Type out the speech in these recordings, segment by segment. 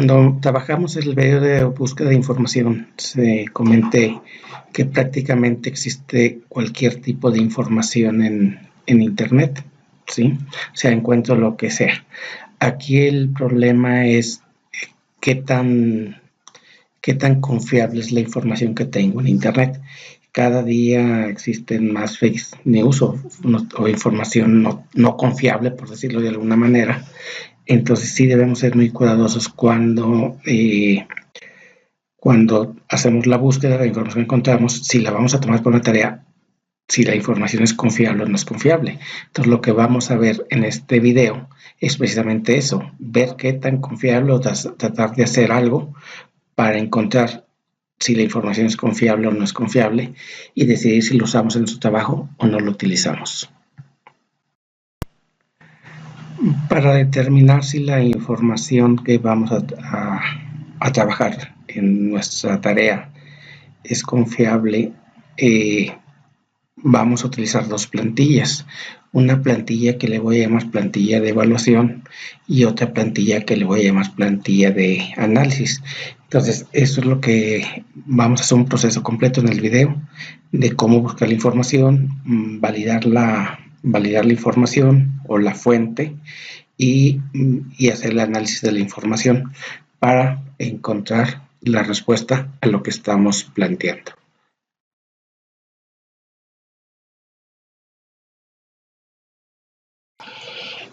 Cuando trabajamos el video de búsqueda de información, se comenté que prácticamente existe cualquier tipo de información en Internet, ¿sí? O sea, encuentro lo que sea. Aquí el problema es qué tan confiable es la información que tengo en Internet. Cada día existen más fake news o información no confiable, por decirlo de alguna manera. Entonces sí debemos ser muy cuidadosos cuando hacemos la búsqueda de la información que encontramos, si la vamos a tomar por una tarea, si la información es confiable o no es confiable. Entonces lo que vamos a ver en este video es precisamente eso, ver qué tan confiable o tratar de hacer algo para encontrar si la información es confiable o no es confiable y decidir si lo usamos en su trabajo o no lo utilizamos. Para determinar si la información que vamos a trabajar en nuestra tarea es confiable, vamos a utilizar dos plantillas. Una plantilla que le voy a llamar plantilla de evaluación y otra plantilla que le voy a llamar plantilla de análisis. Entonces, eso es lo que vamos a hacer un proceso completo en el video de cómo buscar la información, validar la información o la fuente y hacer el análisis de la información para encontrar la respuesta a lo que estamos planteando.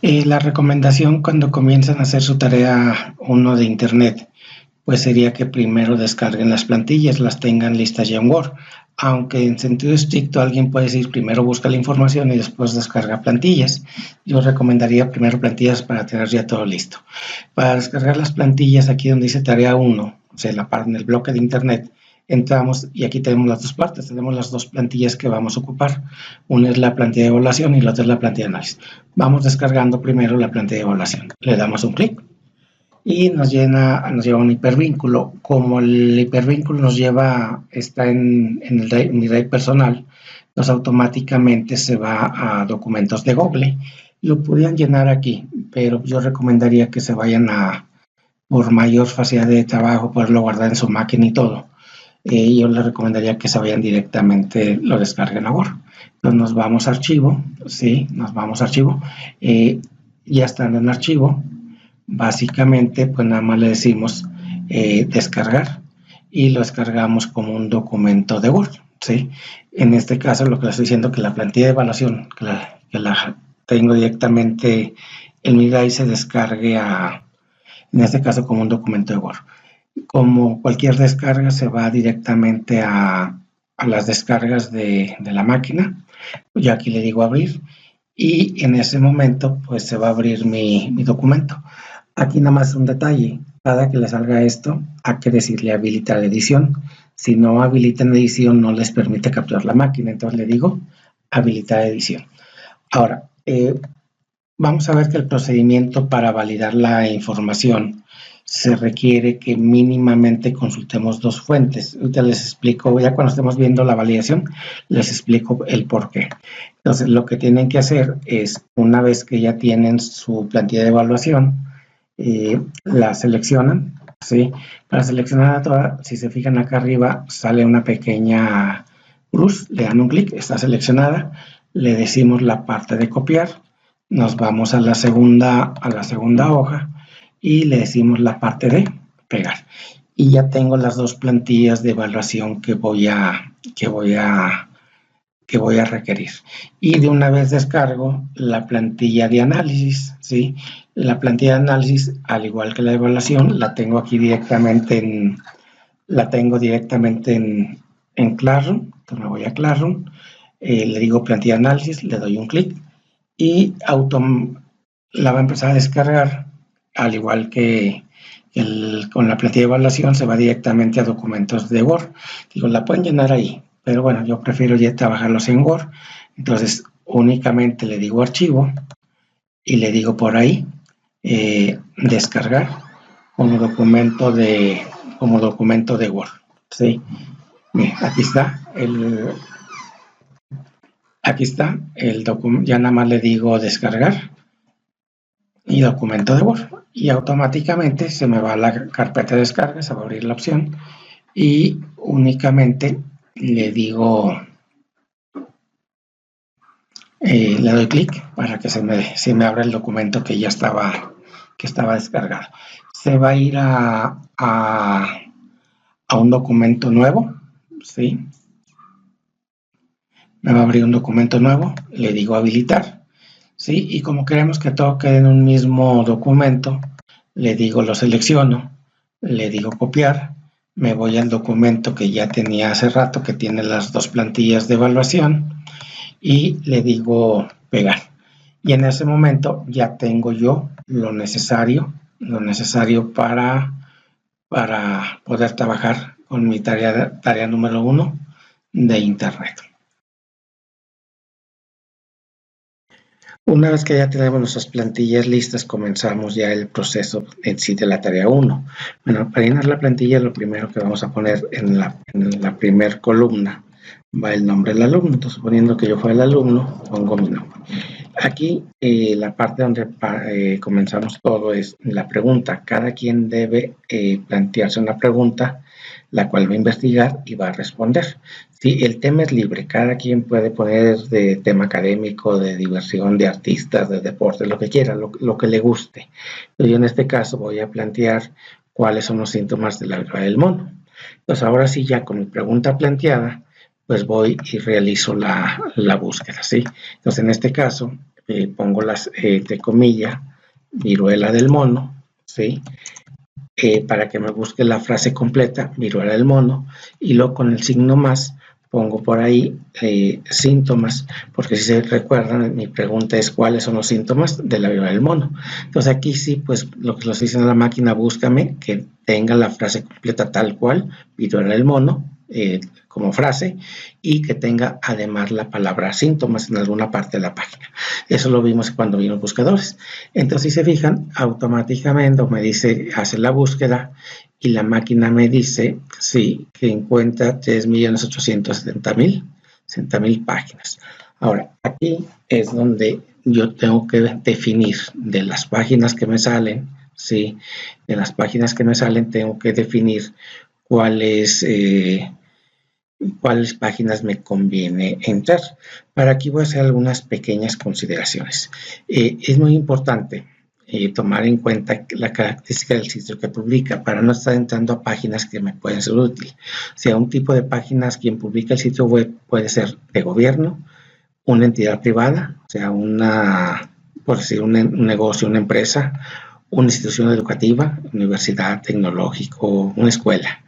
La recomendación cuando comienzan a hacer su tarea uno de Internet, pues sería que primero descarguen las plantillas, las tengan listas ya en Word. Aunque en sentido estricto alguien puede decir primero busca la información y después descarga plantillas. Yo recomendaría primero plantillas para tener ya todo listo. Para descargar las plantillas, aquí donde dice tarea 1, o sea, en el bloque de Internet, entramos y aquí tenemos las dos partes, tenemos las dos plantillas que vamos a ocupar. Una es la plantilla de evaluación y la otra es la plantilla de análisis. Vamos descargando primero la plantilla de evaluación. Le damos un clic y nos lleva un hipervínculo. Como el hipervínculo está en mi drive personal, pues automáticamente se va a documentos de Google. Lo podrían llenar aquí, pero yo recomendaría que se vayan por mayor facilidad de trabajo, poderlo guardar en su máquina y todo. Yo les recomendaría que se vayan directamente, lo descarguen a Word. Entonces nos vamos a archivo, sí, nos vamos a archivo. Ya estando en archivo, básicamente pues nada más le decimos descargar y lo descargamos como un documento de Word, ¿sí? En este caso lo que le estoy diciendo que la plantilla de evaluación que la tengo directamente en mi drive se descargue en este caso como un documento de Word. Como cualquier descarga se va directamente a las descargas de la máquina. Yo aquí le digo abrir y en ese momento pues se va a abrir mi documento. Aquí nada más un detalle, cada que le salga esto hay que decirle habilitar edición. Si no habilitan edición no les permite capturar la máquina, entonces le digo habilitar edición. Ahora, vamos a ver que el procedimiento para validar la información se requiere que mínimamente consultemos dos fuentes. Ahorita les explico, ya cuando estemos viendo la validación, les explico el por qué. Entonces, lo que tienen que hacer es, una vez que ya tienen su plantilla de evaluación, la seleccionan, ¿sí? Para seleccionar toda, si se fijan acá arriba, sale una pequeña cruz, le dan un clic, está seleccionada, le decimos la parte de copiar, nos vamos a la segunda hoja y le decimos la parte de pegar. Y ya tengo las dos plantillas de evaluación que voy a requerir. Y de una vez descargo la plantilla de análisis, ¿sí? La plantilla de análisis, al igual que la evaluación, la tengo aquí directamente en Classroom. Entonces me voy a Classroom, le digo plantilla de análisis, le doy un clic y la va a empezar a descargar, al igual que con la plantilla de evaluación se va directamente a documentos de Word. Digo, la pueden llenar ahí, pero bueno, yo prefiero ya trabajarlos en Word. Entonces únicamente le digo archivo y le digo por ahí descargar como documento de Word, ¿sí? Bien, aquí está el documento, ya nada más le digo descargar, y documento de Word, y automáticamente se me va a la carpeta de descarga, se va a abrir la opción y únicamente le digo, le doy clic para que se me abra el documento que ya estaba descargado. Se va a ir a un documento nuevo, ¿sí? Me va a abrir un documento nuevo, le digo habilitar, ¿sí? Y como queremos que todo quede en un mismo documento, le digo lo selecciono, le digo copiar, me voy al documento que ya tenía hace rato, que tiene las dos plantillas de evaluación, y le digo pegar. Y en ese momento ya tengo yo lo necesario para poder trabajar con mi tarea número 1 de Internet. Una vez que ya tenemos nuestras plantillas listas, comenzamos ya el proceso en sí de la tarea 1. Bueno, para llenar la plantilla, lo primero que vamos a poner en la primera columna va el nombre del alumno. Entonces, suponiendo que yo fuera el alumno, pongo mi nombre. Aquí, la parte donde comenzamos todo es la pregunta. Cada quien debe plantearse una pregunta, la cual va a investigar y va a responder. Sí, el tema es libre, cada quien puede poner de tema académico, de diversión, de artistas, de deporte, lo que quiera, lo que le guste. Yo en este caso voy a plantear cuáles son los síntomas de la viruela del mono. Entonces ahora sí, ya con mi pregunta planteada, pues voy y realizo la búsqueda, ¿sí? Entonces en este caso pongo las, entre comillas, viruela del mono, ¿sí? Para que me busque la frase completa, viruela del mono, y luego con el signo más pongo por ahí síntomas, porque si se recuerdan, mi pregunta es cuáles son los síntomas de la viruela del mono. Entonces aquí sí, pues lo que nos dice a la máquina, búscame que tenga la frase completa tal cual, viruela del mono, como frase, y que tenga además la palabra síntomas en alguna parte de la página. Eso lo vimos cuando vimos buscadores. Entonces, si se fijan, automáticamente me dice, hace la búsqueda y la máquina me dice, sí, que encuentra 3.870.000 páginas. Ahora, aquí es donde yo tengo que definir de las páginas que me salen, sí, de las páginas que me salen tengo que definir cuáles páginas me conviene entrar. Para aquí voy a hacer algunas pequeñas consideraciones. Es muy importante tomar en cuenta la característica del sitio que publica para no estar entrando a páginas que me pueden ser útiles. O sea, un tipo de páginas, quien publica el sitio web puede ser de gobierno, una entidad privada, o sea, por decir, un negocio, una empresa, una institución educativa, universidad, tecnológico, una escuela.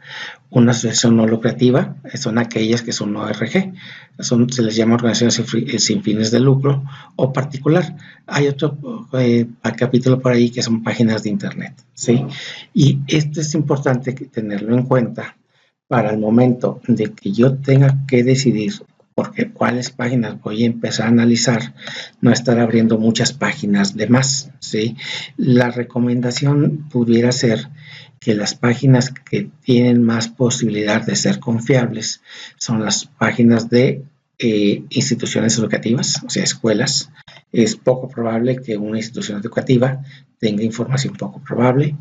Una asociación no lucrativa son aquellas que son ORG, se les llama organizaciones sin fines de lucro o particular. Hay otro capítulo por ahí que son páginas de internet, ¿sí? Y esto es importante tenerlo en cuenta para el momento de que yo tenga que decidir porque cuáles páginas voy a empezar a analizar, no estar abriendo muchas páginas de más, ¿sí? La recomendación pudiera ser que las páginas que tienen más posibilidad de ser confiables son las páginas de instituciones educativas, o sea, escuelas. Es poco probable que una institución educativa tenga información poco probable.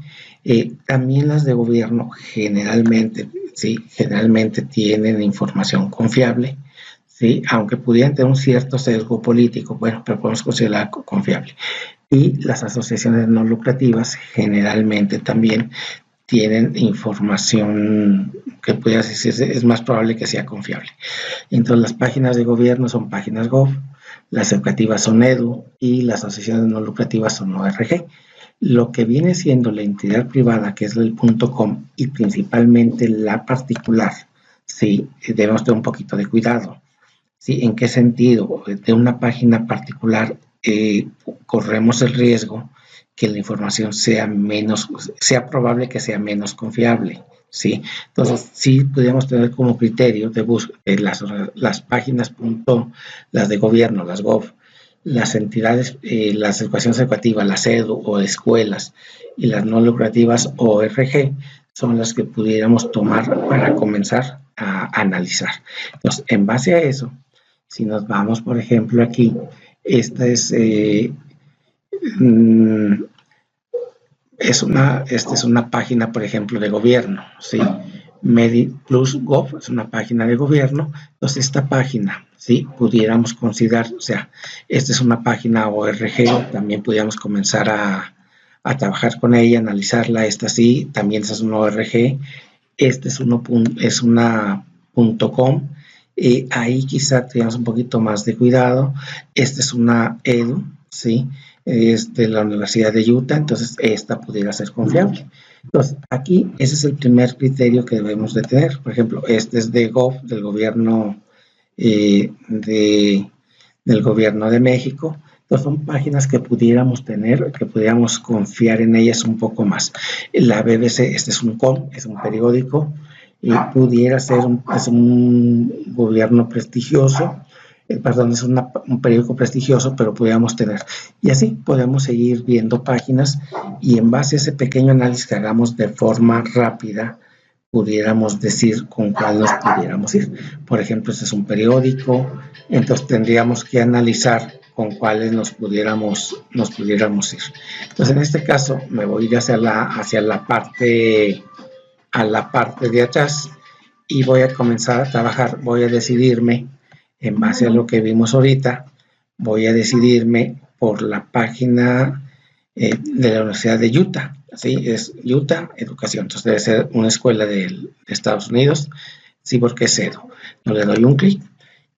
También las de gobierno generalmente, sí, generalmente tienen información confiable. ¿Sí? Aunque pudieran tener un cierto sesgo político, bueno, pero podemos considerar confiable. Y las asociaciones no lucrativas generalmente también tienen información que pudiera decirse es más probable que sea confiable. Entonces las páginas de gobierno son páginas gov, las educativas son edu y las asociaciones no lucrativas son ORG. Lo que viene siendo la entidad privada, que es el .com y principalmente la particular, sí, debemos tener un poquito de cuidado. ¿Sí? ¿En qué sentido? De una página particular corremos el riesgo que la información sea probable que sea menos confiable, ¿sí? Entonces, sí podemos tener como criterio de búsqueda las páginas las de gobierno, las gov, las entidades, las educaciones educativas, las edu o escuelas y las no lucrativas ORG son las que pudiéramos tomar para comenzar a analizar. Entonces, en base a eso, si nos vamos, por ejemplo, aquí, esta es esta es una página, por ejemplo, de gobierno, ¿sí? MediPlus.gov es una página de gobierno. Entonces, esta página, ¿sí? Pudiéramos considerar, o sea, esta es una página ORG, también pudiéramos comenzar a trabajar con ella, analizarla. Esta sí, también es una ORG. Este es una .com. Ahí quizá tengamos un poquito más de cuidado. Esta es una edu, ¿sí? Es de la Universidad de Utah, entonces esta pudiera ser confiable. Entonces, aquí ese es el primer criterio que debemos de tener. Por ejemplo, este es de Gov, del gobierno del gobierno de México. Entonces, son páginas que pudiéramos tener, que pudiéramos confiar en ellas un poco más. La BBC, este es un COM, es un periódico, pudiera ser es un gobierno prestigioso, perdón, es un periódico prestigioso, pero pudiéramos tener. Y así podemos seguir viendo páginas y en base a ese pequeño análisis que hagamos de forma rápida, pudiéramos decir con cuál nos pudiéramos ir. Por ejemplo, este es un periódico, entonces tendríamos que analizar con cuáles nos pudiéramos ir. Entonces, en este caso, me voy a ir hacia la parte de atrás y voy a comenzar a trabajar. Voy a decidirme en base a lo que vimos ahorita, voy a decidirme por la página de la Universidad de Utah, ¿sí? Es Utah Educación, entonces debe ser una escuela de Estados Unidos, sí, porque es edu. No le doy un clic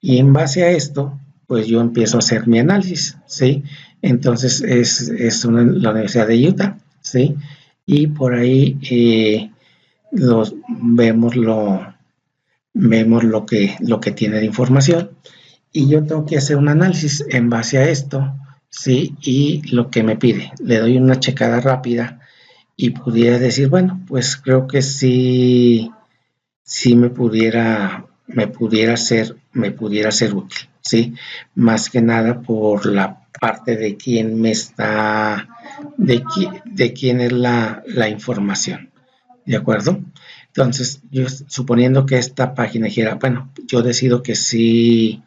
y en base a esto, pues yo empiezo a hacer mi análisis, ¿sí? Entonces es la Universidad de Utah, ¿sí? Y por ahí vemos lo que tiene de información y yo tengo que hacer un análisis en base a esto, ¿sí? Y lo que me pide, le doy una checada rápida y pudiera decir, bueno, pues creo que sí me pudiera ser útil, ¿sí? Más que nada por la parte de quién me está, de quién es la información, ¿de acuerdo? Entonces, yo suponiendo que esta página dijera, bueno, yo decido que sí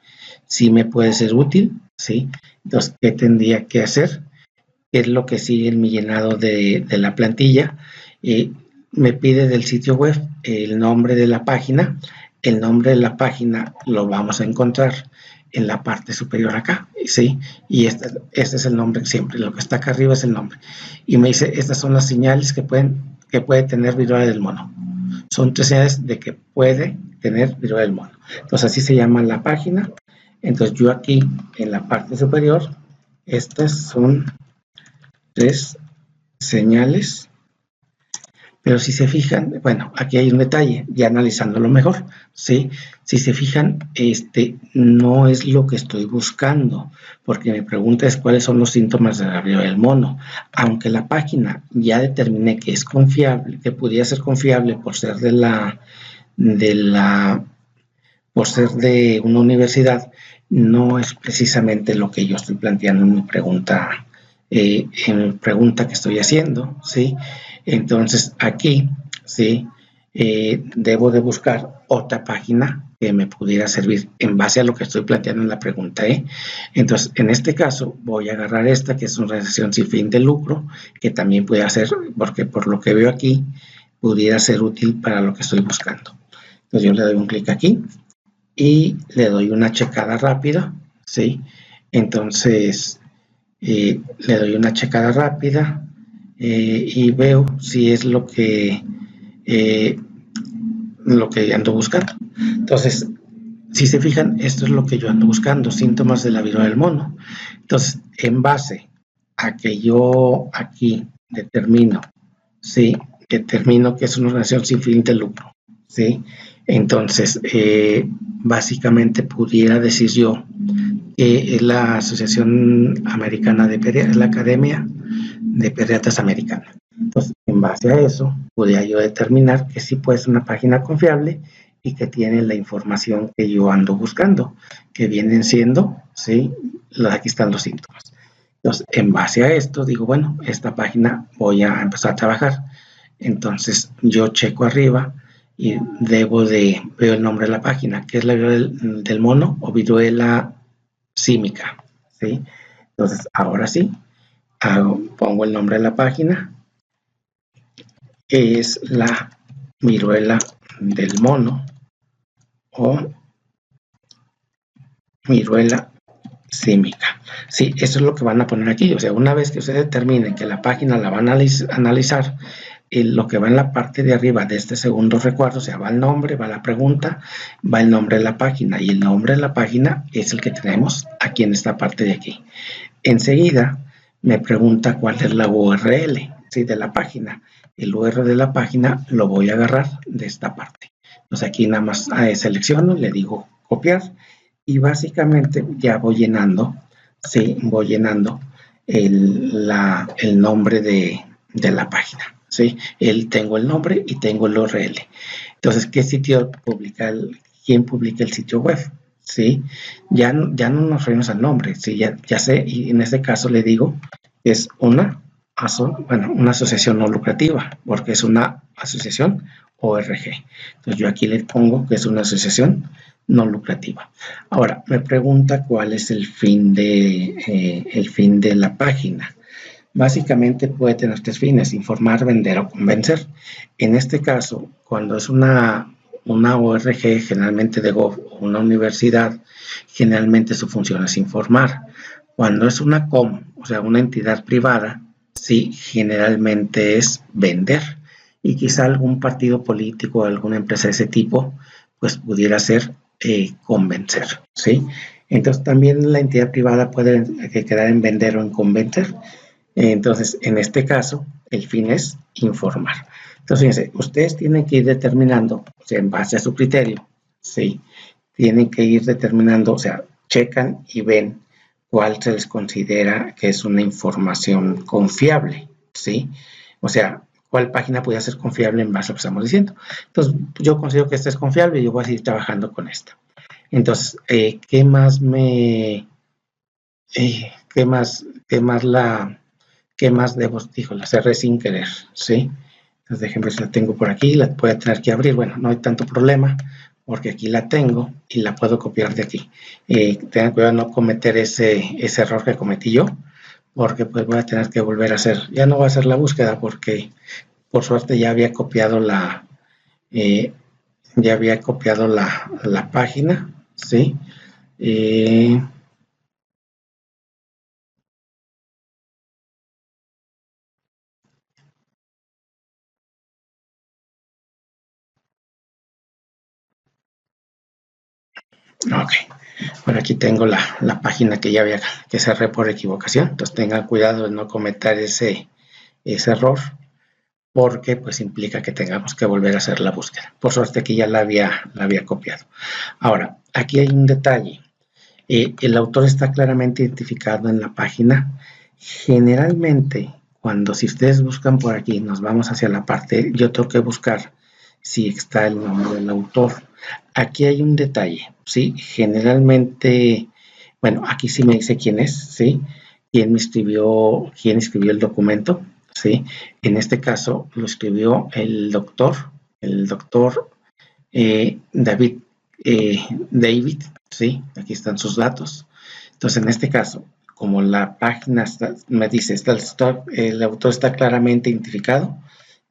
me puede ser útil, ¿sí? Entonces, ¿qué tendría que hacer? ¿Qué es lo que sigue en mi llenado de la plantilla? Me pide del sitio web el nombre de la página. El nombre de la página lo vamos a encontrar en la parte superior acá, ¿sí? Y este es el nombre siempre, lo que está acá arriba es el nombre. Y me dice, estas son las señales que puede tener viruela del mono. Son 3 señales de que puede tener viruela del mono. Entonces así se llama la página. Entonces yo aquí en la parte superior, estas son 3 señales. Pero si se fijan, bueno, aquí hay un detalle, ya analizándolo mejor, ¿sí? Si se fijan, no es lo que estoy buscando, porque mi pregunta es cuáles son los síntomas de la viruela del mono. Aunque la página ya determiné que es confiable, que pudiera ser confiable por ser por ser de una universidad, no es precisamente lo que yo estoy planteando en mi pregunta, que estoy haciendo, ¿sí? Entonces aquí, ¿sí? Debo de buscar otra página que me pudiera servir en base a lo que estoy planteando en la pregunta, Entonces, en este caso, voy a agarrar esta, que es una organización sin fin de lucro, que también puede hacer, porque por lo que veo aquí, pudiera ser útil para lo que estoy buscando. Entonces, yo le doy un clic aquí y le doy una checada rápida, ¿sí? Entonces, le doy una checada rápida y veo si es lo que ando buscando. Entonces, si se fijan, esto es lo que yo ando buscando, síntomas de la viruela del mono. Entonces, en base a que yo aquí determino que es una organización sin fin de lucro, ¿sí? Entonces, básicamente pudiera decir yo que es la Asociación Americana de Pediatría, la Academia de Pediatras Americana. Entonces, en base a eso, podría yo determinar que sí puede ser una página confiable y que tiene la información que yo ando buscando, que vienen siendo, ¿sí? Aquí están los síntomas. Entonces, en base a esto, digo, bueno, esta página voy a empezar a trabajar. Entonces, yo checo arriba y veo el nombre de la página, que es la viruela del mono o viruela símica, ¿sí? Entonces, ahora sí, pongo el nombre de la página que es la viruela del mono o viruela símica. Sí, eso es lo que van a poner aquí. O sea, una vez que ustedes determinen que la página la van a analizar, lo que va en la parte de arriba de este segundo recuadro, o sea, va el nombre, va la pregunta, va el nombre de la página, y el nombre de la página es el que tenemos aquí en esta parte de aquí. Enseguida me pregunta cuál es la URL, ¿sí?, de la página. El URL de la página lo voy a agarrar de esta parte. Entonces aquí nada más selecciono, le digo copiar, y básicamente ya voy llenando, sí, voy llenando el nombre de la página, ¿sí? Tengo el nombre y tengo el URL. Entonces, ¿qué sitio publica quién publica el sitio web? ¿Sí? Ya no nos referimos al nombre, ¿sí? Ya sé, y en este caso le digo que es una asociación no lucrativa, porque es una asociación ORG. Entonces yo aquí le pongo que es una asociación no lucrativa. Ahora, me pregunta cuál es el fin de la página. Básicamente puede tener tres fines: informar, vender o convencer. En este caso, cuando es una ORG, generalmente de o una universidad, generalmente su función es informar. Cuando es una COM, o sea, una entidad privada, sí, generalmente es vender. Y quizá algún partido político o alguna empresa de ese tipo, pues pudiera ser convencer, ¿sí? Entonces también la entidad privada puede quedar en vender o en convencer. Entonces, en este caso, el fin es informar. Entonces, fíjense, ustedes tienen que ir determinando, o sea, en base a su criterio, ¿sí? Tienen que ir determinando, o sea, checan y ven cuál se les considera que es una información confiable, ¿sí? O sea, cuál página puede ser confiable en base a lo que estamos diciendo. Entonces, yo considero que esta es confiable y yo voy a seguir trabajando con esta. Entonces, ¿qué más debo? Dijo, la cerré sin querer, ¿sí? Entonces, déjenme, si la tengo por aquí, la voy a tener que abrir. Bueno, no hay tanto problema, porque aquí la tengo y la puedo copiar de aquí. Tengan cuidado de no cometer ese error que cometí yo, porque pues voy a tener que volver a hacer. Ya no voy a hacer la búsqueda, porque por suerte ya había copiado eh, la página, ¿sí? Ok, bueno, aquí tengo la página que cerré por equivocación. Entonces tengan cuidado de no cometer ese error, porque pues implica que tengamos que volver a hacer la búsqueda. Por suerte aquí ya la había copiado. Ahora, aquí hay un detalle. El autor está claramente identificado en la página. Generalmente, si ustedes buscan por aquí, nos vamos hacia la parte, yo tengo que buscar si está el nombre del autor. Aquí hay un detalle, ¿sí? Generalmente, bueno, aquí sí me dice quién es, ¿sí? Quién escribió el documento, ¿sí? En este caso lo escribió el doctor David, David, ¿sí? Aquí están sus datos. Entonces, en este caso, como la página me dice, el autor está claramente identificado,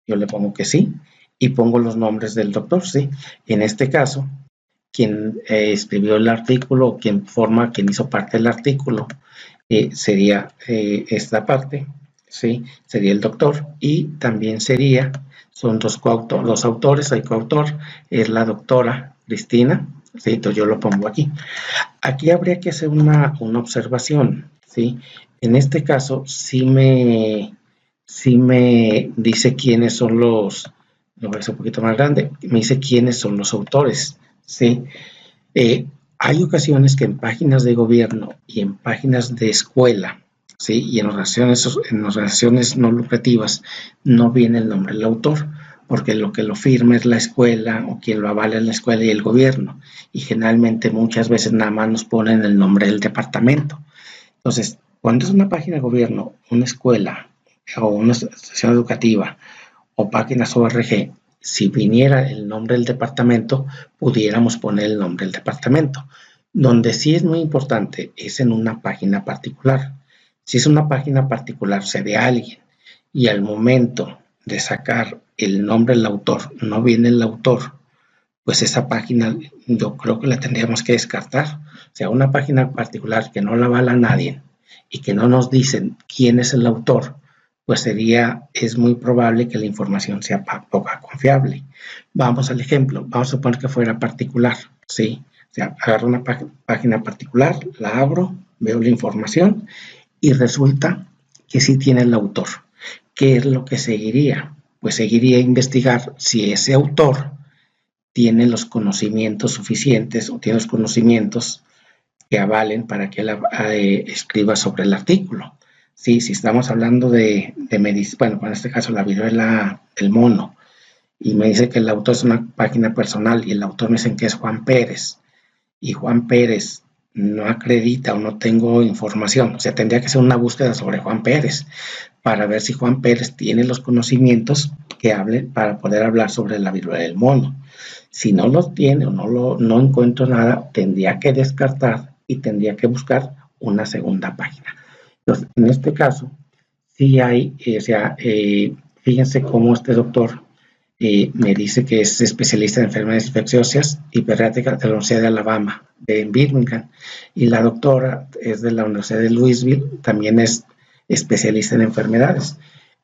yo le pongo que sí y pongo los nombres del doctor, ¿sí? En este caso, quien escribió el artículo, quien hizo parte del artículo, sería esta parte, ¿sí? Sería el doctor, y también son dos autores, el coautor es la doctora Cristina, ¿sí? Entonces yo lo pongo aquí. Aquí habría que hacer una observación, ¿sí? En este caso, sí me dice quiénes son lo voy a hacer un poquito más grande, me dice quiénes son los autores, ¿sí? Hay ocasiones que en páginas de gobierno y en páginas de escuela, ¿sí? Y en organizaciones no lucrativas no viene el nombre del autor, porque lo que lo firma es la escuela, o quien lo avala es la escuela y el gobierno, y generalmente muchas veces nada más nos ponen el nombre del departamento. Entonces, cuando es una página de gobierno, una escuela o una institución educativa o páginas ORG, si viniera el nombre del departamento, pudiéramos poner el nombre del departamento. Donde sí es muy importante es en una página particular. Si es una página particular, o sea, de alguien, y al momento de sacar el nombre del autor, no viene el autor, pues esa página yo creo que la tendríamos que descartar. O sea, una página particular que no la avala nadie y que no nos dicen quién es el autor, pues es muy probable que la información sea poco confiable. Vamos al ejemplo, vamos a suponer que fuera particular, ¿sí? O sea, agarro una página particular, la abro, veo la información y resulta que sí tiene el autor. ¿Qué es lo que seguiría? Pues seguiría a investigar si ese autor tiene los conocimientos suficientes o tiene los conocimientos que avalen para que él escriba sobre el artículo. Sí, si estamos hablando de medicina, bueno, en este caso la viruela del mono, y me dice que el autor es una página personal y el autor me dice que es Juan Pérez, y Juan Pérez no acredita o no tengo información, o sea, tendría que ser una búsqueda sobre Juan Pérez para ver si Juan Pérez tiene los conocimientos que hablen para poder hablar sobre la viruela del mono. Si no los tiene o no encuentro nada, tendría que descartar y tendría que buscar una segunda página. Entonces, en este caso, sí hay, fíjense cómo este doctor me dice que es especialista en enfermedades infecciosas y pediátricas de la Universidad de Alabama, de Birmingham, y la doctora es de la Universidad de Louisville, también es especialista en enfermedades.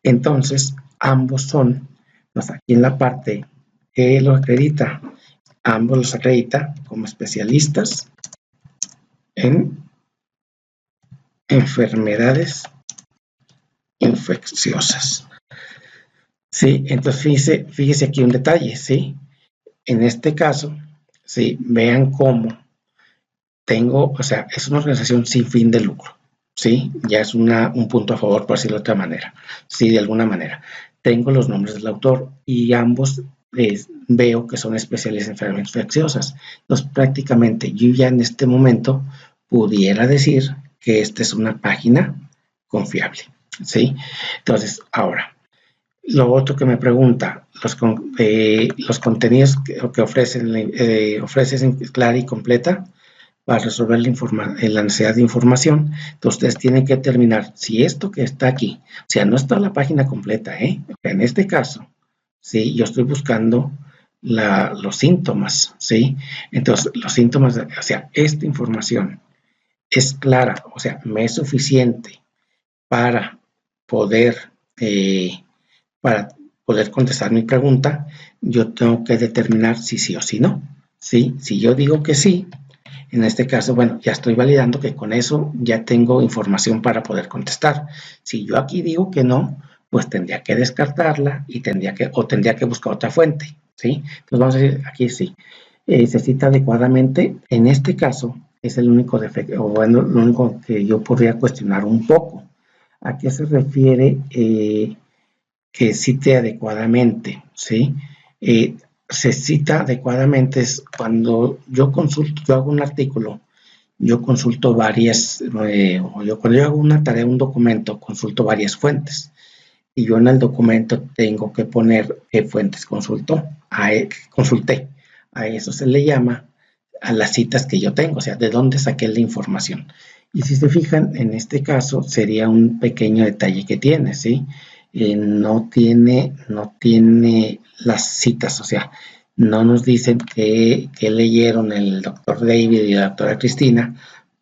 Entonces, ambos son, pues aquí en la parte que lo acredita, ambos los acredita como especialistas en enfermedades infecciosas. Sí, entonces fíjese aquí un detalle, ¿sí? En este caso, sí, vean cómo tengo, o sea, es una organización sin fin de lucro, ¿sí? Ya es un punto a favor, por decirlo de otra manera, sí, de alguna manera. Tengo los nombres del autor y ambos veo que son especialistas en enfermedades infecciosas. Entonces, prácticamente yo ya en este momento pudiera decir que esta es una página confiable, ¿sí? Entonces, ahora, lo otro que me pregunta, los contenidos que ofrecen clara y completa para resolver la necesidad de información. Entonces, ustedes tienen que determinar si esto que está aquí, o sea, no está la página completa, en este caso, ¿sí? Yo estoy buscando los síntomas, ¿sí? Entonces, los síntomas, o sea, esta información es clara, o sea, me es suficiente para poder, eh, para poder contestar mi pregunta. Yo tengo que determinar si sí o si no, ¿sí? Si yo digo que sí, en este caso, bueno, ya estoy validando que con eso ya tengo información para poder contestar. Si yo aquí digo que no, pues tendría que descartarla y tendría que buscar otra fuente, ¿sí? Entonces vamos a decir aquí sí. Se cita adecuadamente. En este caso es el único defecto, o bueno, lo único que yo podría cuestionar un poco. ¿A qué se refiere que cite adecuadamente? ¿Sí? Se cita adecuadamente es cuando yo hago un artículo, yo consulto cuando yo hago una tarea, un documento, consulto varias fuentes. Y yo en el documento tengo que poner qué fuentes consulté. A eso se le llama a las citas que yo tengo, o sea, de dónde saqué la información. Y si se fijan, en este caso sería un pequeño detalle que tiene, ¿sí? No tiene las citas, o sea, no nos dicen que leyeron el doctor David y la doctora Cristina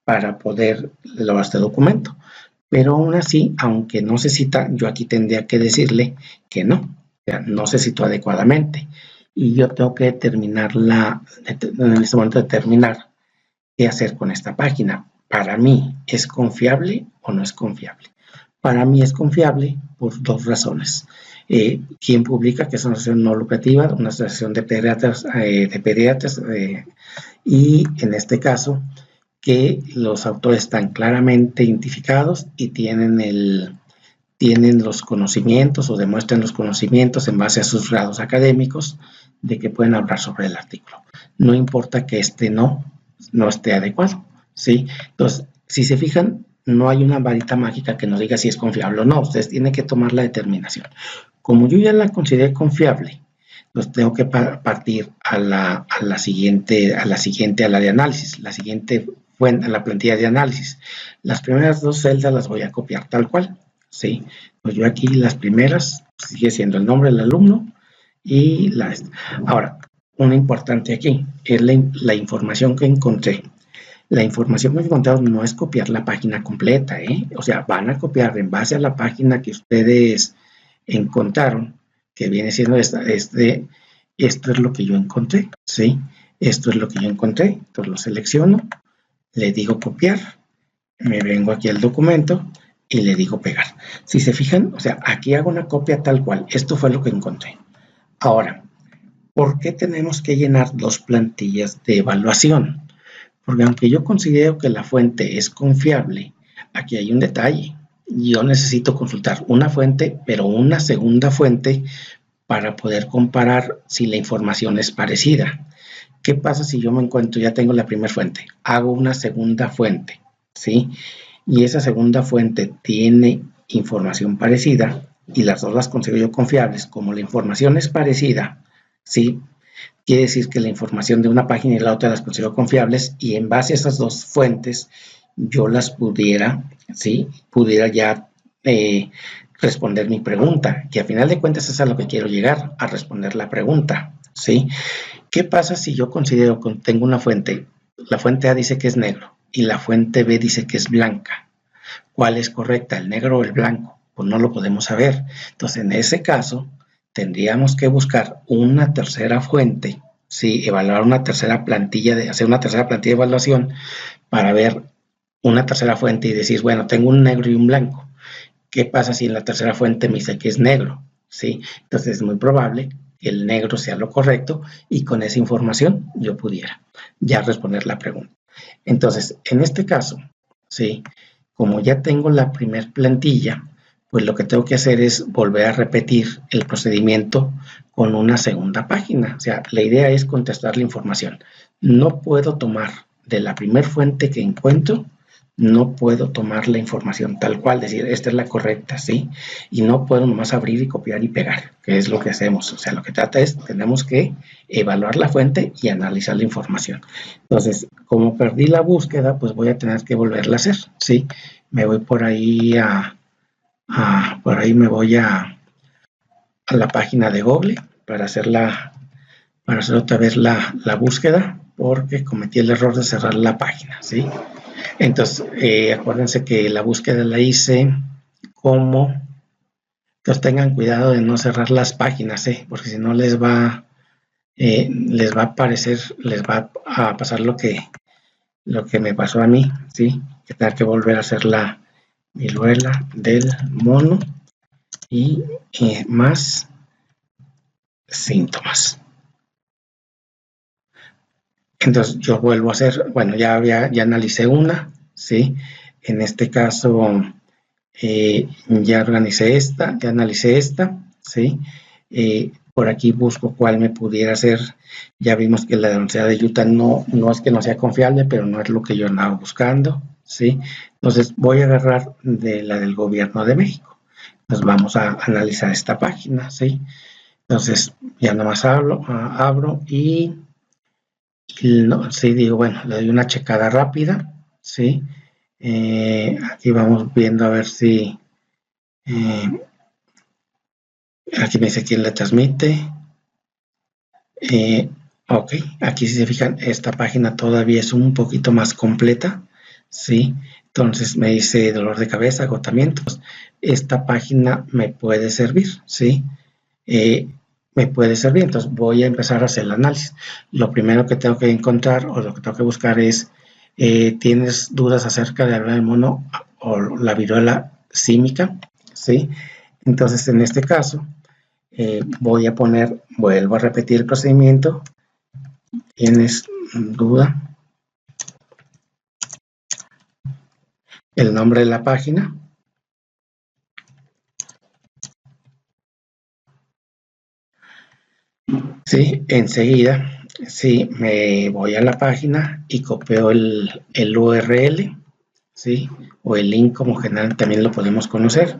para poder elaborar este documento. Pero aún así, aunque no se cita, yo aquí tendría que decirle que no, o sea, no se citó adecuadamente. Y yo tengo que en este momento determinar qué hacer con esta página. Para mí, ¿es confiable o no es confiable? Para mí es confiable por dos razones. Quien publica, que es una asociación no lucrativa, una asociación de pediatras, y en este caso, que los autores están claramente identificados y tienen los conocimientos o demuestran los conocimientos en base a sus grados académicos de que pueden hablar sobre el artículo. No importa que no esté adecuado, ¿sí? Entonces, si se fijan, no hay una varita mágica que nos diga si es confiable o no. Ustedes tienen que tomar la determinación. Como yo ya la consideré confiable, pues tengo que partir a la siguiente, a la de análisis, la siguiente fuente, a la plantilla de análisis. Las primeras dos celdas las voy a copiar tal cual, ¿sí? Pues yo aquí las primeras sigue siendo el nombre del alumno y Ahora, una importante aquí es la información que encontré. La información que he encontrado no es copiar la página completa, ¿eh? O sea, van a copiar en base a la página que ustedes encontraron, que viene siendo esta, esto es lo que yo encontré, ¿sí? Esto es lo que yo encontré, entonces lo selecciono, le digo copiar, me vengo aquí al documento y le digo pegar. Si se fijan, o sea, aquí hago una copia tal cual, esto fue lo que encontré. Ahora, ¿por qué tenemos que llenar dos plantillas de evaluación? Porque aunque yo considero que la fuente es confiable, aquí hay un detalle. Yo necesito consultar una fuente, pero una segunda fuente para poder comparar si la información es parecida. ¿Qué pasa si yo me encuentro, ya tengo la primera fuente, hago una segunda fuente, ¿sí? Y esa segunda fuente tiene información parecida y las dos las considero confiables. Como la información es parecida, ¿sí? Quiere decir que la información de una página y la otra las considero confiables y en base a esas dos fuentes yo las pudiera, ¿sí? Pudiera ya responder mi pregunta, que a final de cuentas es a lo que quiero llegar, a responder la pregunta, ¿sí? ¿Qué pasa si yo considero que tengo una fuente, la fuente A dice que es negro y la fuente B dice que es blanca? ¿Cuál es correcta, el negro o el blanco? Pues no lo podemos saber. Entonces, en ese caso, tendríamos que buscar una tercera fuente, ¿sí? Evaluar una tercera plantilla, hacer una tercera plantilla de evaluación para ver una tercera fuente y decir, bueno, tengo un negro y un blanco. ¿Qué pasa si en la tercera fuente me dice que es negro? ¿Sí? Entonces es muy probable que el negro sea lo correcto y con esa información yo pudiera ya responder la pregunta. Entonces, en este caso, ¿sí? Como ya tengo la primer plantilla, pues lo que tengo que hacer es volver a repetir el procedimiento con una segunda página. O sea, la idea es contestar la información. No puedo tomar de la primer fuente que encuentro, no puedo tomar la información tal cual, decir, esta es la correcta, ¿sí? Y no puedo nomás abrir y copiar y pegar, que es lo que hacemos. O sea, lo que trata es, tenemos que evaluar la fuente y analizar la información. Entonces, como perdí la búsqueda, pues voy a tener que volverla a hacer, ¿sí? Me voy por ahí por ahí me voy a la página de Google para hacer otra vez la búsqueda, porque cometí el error de cerrar la página, ¿sí? Entonces, acuérdense que la búsqueda la hice como, entonces tengan cuidado de no cerrar las páginas, porque si no les va a aparecer, les va a pasar lo que me pasó a mí, ¿sí? Que tener que volver a hacer la viruela del mono y más síntomas. Entonces yo vuelvo a hacer, bueno, ya analicé una, ¿sí? En este caso ya organicé esta, ya analicé esta, ¿sí? Por aquí busco cuál me pudiera ser. Ya vimos que la Universidad de Utah no es que no sea confiable, pero no es lo que yo andaba buscando, ¿sí? Entonces voy a agarrar de la del Gobierno de México. Entonces vamos a analizar esta página, ¿sí? Entonces ya nomás abro y no, sí, digo, bueno, le doy una checada rápida, ¿sí? Aquí vamos viendo a ver si aquí me dice quién la transmite. Ok, aquí si se fijan, esta página todavía es un poquito más completa, ¿sí? Entonces me dice dolor de cabeza, agotamientos. Esta página me puede servir, ¿sí? Me puede servir, entonces voy a empezar a hacer el análisis. Lo primero que tengo que encontrar o lo que tengo que buscar es, ¿tienes dudas acerca de la viruela del mono o la viruela símica? ¿Sí? Entonces en este caso vuelvo a repetir el procedimiento. ¿Tienes duda? El nombre de la página. Sí, enseguida, sí, me voy a la página y copio el URL, sí, o el link como general también lo podemos conocer,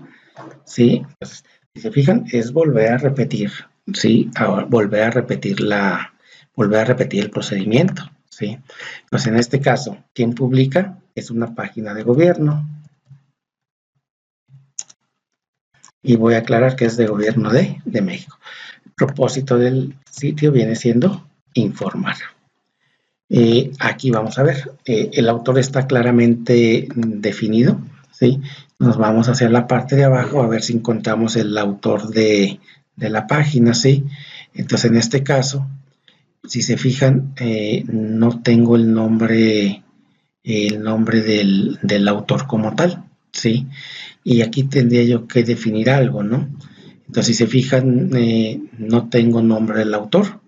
sí. Entonces, si se fijan, es volver a repetir, sí, ahora volver a repetir el procedimiento, sí. Pues en este caso, ¿quién publica? Es una página de gobierno. y voy a aclarar que es de Gobierno de México. El propósito del sitio viene siendo informar. Aquí vamos a ver, el autor está claramente definido, ¿sí? Nos vamos hacia la parte de abajo a ver si encontramos el autor de la página, ¿sí? Entonces, en este caso, si se fijan, no tengo el nombre del autor como tal, ¿sí? Y aquí tendría yo que definir algo, ¿no? Entonces, si se fijan, no tengo nombre del autor.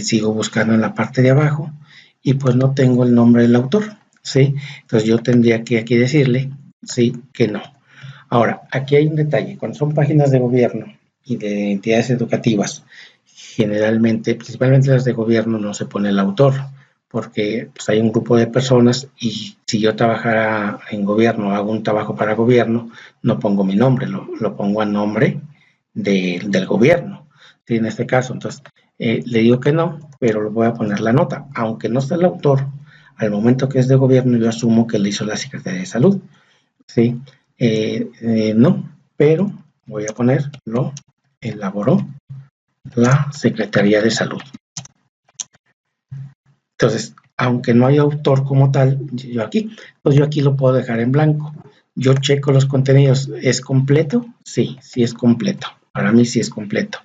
Sigo buscando en la parte de abajo y pues no tengo el nombre del autor, ¿sí? Entonces yo tendría que aquí decirle, sí, que no. Ahora, aquí hay un detalle, cuando son páginas de gobierno y de entidades educativas, generalmente, principalmente las de gobierno, no se pone el autor, porque pues, hay un grupo de personas y si yo trabajara en gobierno, hago un trabajo para gobierno, no pongo mi nombre, lo pongo a nombre del gobierno, ¿sí? En este caso, entonces, le digo que no, pero le voy a poner la nota, aunque no está el autor, al momento que es de gobierno, yo asumo que le hizo la Secretaría de Salud, ¿sí? No, pero voy a poner, lo elaboró la Secretaría de Salud. Entonces, aunque no hay autor como tal, yo aquí, pues yo aquí lo puedo dejar en blanco. Yo checo los contenidos, ¿es completo? Sí, sí es completo. Para mí sí es completo.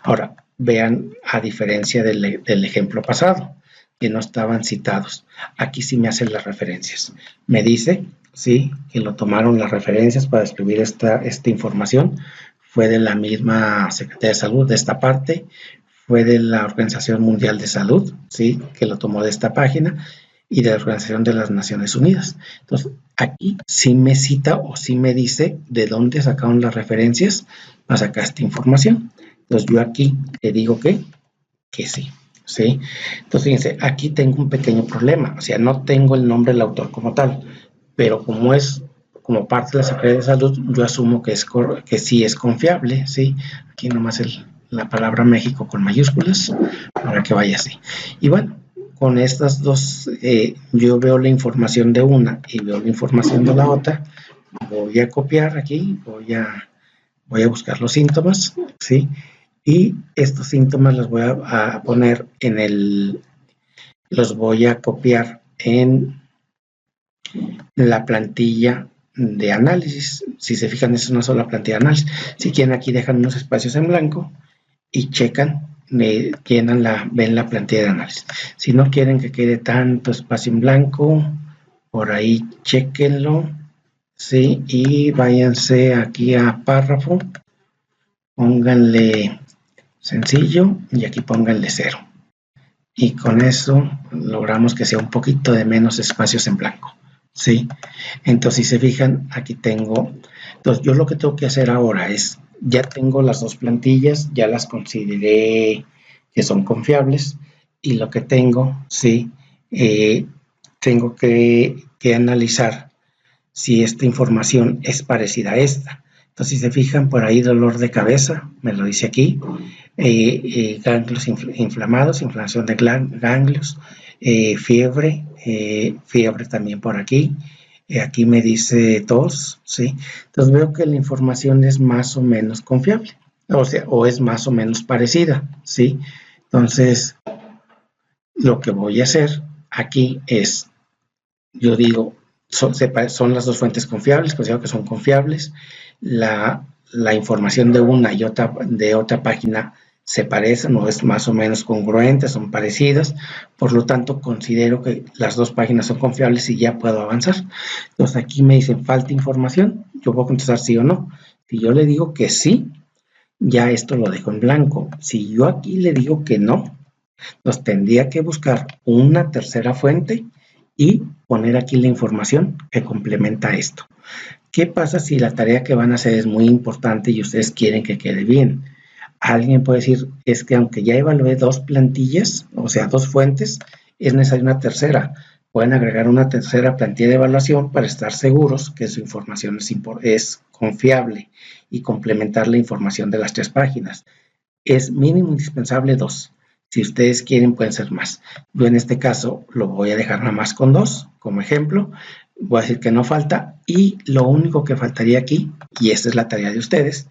Ahora, vean, a diferencia del ejemplo pasado, que no estaban citados. Aquí sí me hacen las referencias. Me dice, sí, que lo tomaron las referencias para escribir esta información. Fue de la misma Secretaría de Salud de esta parte, fue de la Organización Mundial de Salud, ¿sí? Que lo tomó de esta página, y de la Organización de las Naciones Unidas. Entonces, aquí sí me cita o sí me dice de dónde sacaron las referencias para sacar esta información. Entonces, yo aquí le digo que sí, ¿sí? Entonces, fíjense, aquí tengo un pequeño problema, o sea, no tengo el nombre del autor como tal, pero como es como parte de la Secretaría de Salud, yo asumo que sí es confiable, ¿sí? Aquí nomás la palabra México con mayúsculas para que vaya así. Y bueno, con estas dos, yo veo la información de una y veo la información de la otra. Voy a copiar aquí, voy a buscar los síntomas, ¿sí? Y estos síntomas los voy a poner los voy a copiar en la plantilla de análisis. Si se fijan, es una sola plantilla de análisis. Si quieren, aquí dejan unos espacios en blanco y checan, ven la plantilla de análisis. Si no quieren que quede tanto espacio en blanco, por ahí chequenlo, ¿sí? Y váyanse aquí a párrafo, pónganle sencillo y aquí pónganle 0. Y con eso logramos que sea un poquito de menos espacios en blanco, ¿sí? Entonces, si se fijan, aquí tengo, entonces yo lo que tengo que hacer ahora es, ya tengo las dos plantillas, ya las consideré que son confiables, y lo que tengo, sí, tengo que analizar si esta información es parecida a esta. Entonces, si se fijan, por ahí dolor de cabeza, me lo dice aquí, ganglios inflamados, inflamación de ganglios, fiebre, fiebre también por aquí. Aquí me dice tos, ¿sí? Entonces veo que la información es más o menos confiable, o sea, o es más o menos parecida, ¿sí? Entonces, lo que voy a hacer aquí es, yo digo, son las dos fuentes confiables, considero que son confiables, la información de una y de otra página se parecen o es más o menos congruente, son parecidas, por lo tanto considero que las dos páginas son confiables y ya puedo avanzar. Entonces aquí me dicen falta información, yo puedo contestar sí o no. Si yo le digo que sí, ya esto lo dejo en blanco. Si yo aquí le digo que no, pues tendría que buscar una tercera fuente y poner aquí la información que complementa esto. ¿Qué pasa si la tarea que van a hacer es muy importante y ustedes quieren que quede bien? Alguien puede decir, es que aunque ya evalué dos plantillas, o sea, dos fuentes, es necesaria una tercera. Pueden agregar una tercera plantilla de evaluación para estar seguros que su información es confiable y complementar la información de las tres páginas. Es mínimo indispensable dos. Si ustedes quieren, pueden ser más. Yo en este caso lo voy a dejar nada más con dos, como ejemplo. voy a decir que no falta, y lo único que faltaría aquí, y esta es la tarea de ustedes,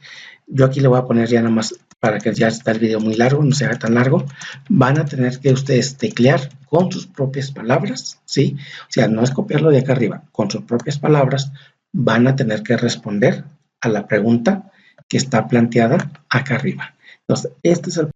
yo aquí le voy a poner ya nada más para que ya está el video muy largo, no se haga tan largo, van a tener que ustedes teclear con sus propias palabras, ¿sí? O sea, no es copiarlo de acá arriba, con sus propias palabras van a tener que responder a la pregunta que está planteada acá arriba. Entonces, este es el